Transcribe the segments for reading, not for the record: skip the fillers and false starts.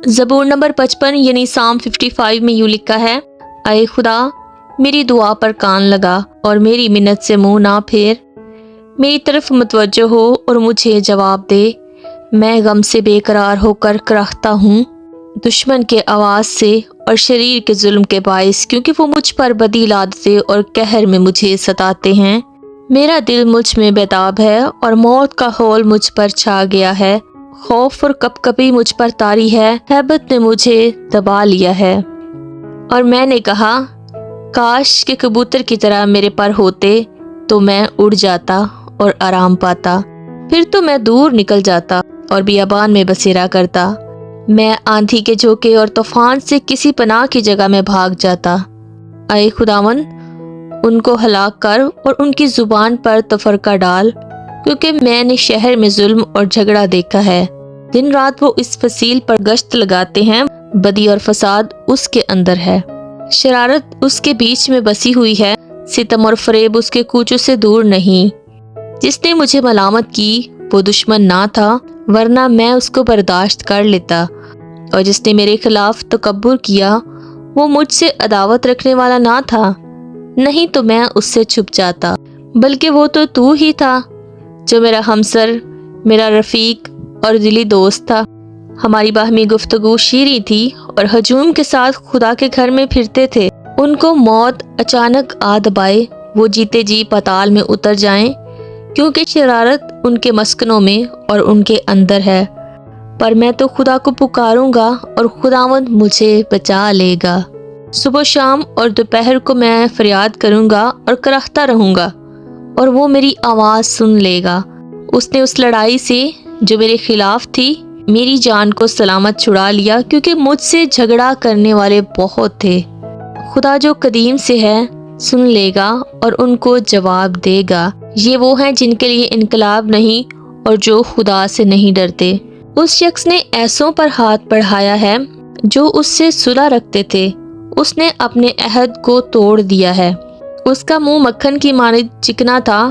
ज़बूर number 55 यानी साम 55 में यूँ लिखा है, ऐ खुदा मेरी दुआ पर कान लगा और मेरी मिन्नत से मुंह ना फेर, मेरी तरफ मुतवज्जो हो और मुझे जवाब दे। मैं गम से बेकरार होकर कराहता हूँ, दुश्मन के आवाज़ से और शरीर के जुल्म के बाइस, क्योंकि वो मुझ पर बदी लादते और कहर में मुझे सताते हैं। मेरा दिल मुझ में बेताब है और मौत का हौल मुझ पर छा गया है। खौफ और कपकपी मुझ पर तारी है, हैबत ने मुझे दबा लिया है। और मैंने कहा, काश के कबूतर की तरह मेरे पर होते तो मैं उड़ जाता और आराम पाता। फिर तो मैं दूर निकल जाता और बियाबान में बसेरा करता। मैं आंधी के झोंके और तूफान से किसी पनाह की जगह में भाग जाता। ऐ खुदावन, उनको हलाक कर और उनकी जुबान पर तफरका डाल, क्योंकि मैंने शहर में जुल्म और झगड़ा देखा है। दिन रात वो इस फसील पर गश्त लगाते हैं, बदी और फसाद उसके अंदर है। शरारत उसके बीच में बसी हुई है, सितम और फरेब उसके कूचों से दूर नहीं। जिसने मुझे मलामत की वो दुश्मन ना था, वरना मैं उसको बर्दाश्त कर लेता। और जिसने मेरे खिलाफ तकब्बुर किया वो मुझसे अदावत रखने वाला ना था, नहीं तो मैं उससे छुप जाता। बल्कि वो तो तू ही था जो मेरा हमसर, मेरा रफ़ीक और दिली दोस्त था। हमारी बाहमी गुफ्तगू शीरी थी और हजूम के साथ खुदा के घर में फिरते थे। उनको मौत अचानक आ दबाए, वो जीते जी पाताल में उतर जाएं, क्योंकि शरारत उनके मस्कनों में और उनके अंदर है। पर मैं तो खुदा को पुकारूंगा और खुदावंद मुझे बचा लेगा। सुबह शाम और दोपहर को मैं फरियाद करूंगा और कराहता रहूंगा, और वो मेरी आवाज़ सुन लेगा। उसने उस लड़ाई से जो मेरे खिलाफ थी मेरी जान को सलामत छुड़ा लिया, क्योंकि मुझसे झगड़ा करने वाले बहुत थे। खुदा जो कदीम से है सुन लेगा और उनको जवाब देगा। ये वो हैं जिनके लिए इनकलाब नहीं और जो खुदा से नहीं डरते। उस शख्स ने ऐसों पर हाथ बढ़ाया है जो उससे सुलह रखते थे। उसने अपने अहद को तोड़ दिया है। उसका मुंह मक्खन की मानिंद चिकना था,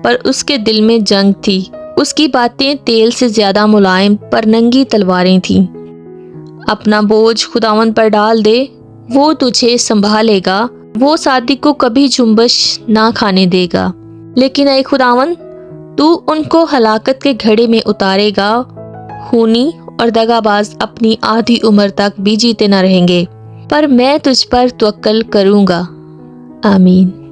पर उसके दिल में जंग थी। उसकी बातें तेल से ज्यादा मुलायम पर नंगी तलवारें थीं। अपना बोझ खुदावन पर डाल दे, वो तुझे संभालेगा। वो सादी को कभी जुम्बश ना खाने देगा। लेकिन ऐ खुदावन, तू उनको हलाकत के घड़े में उतारेगा। खूनी और दगाबाज अपनी आधी उम्र तक भी जीते न रहेंगे, पर मैं तुझ पर तवक्कल करूंगा। आमीन।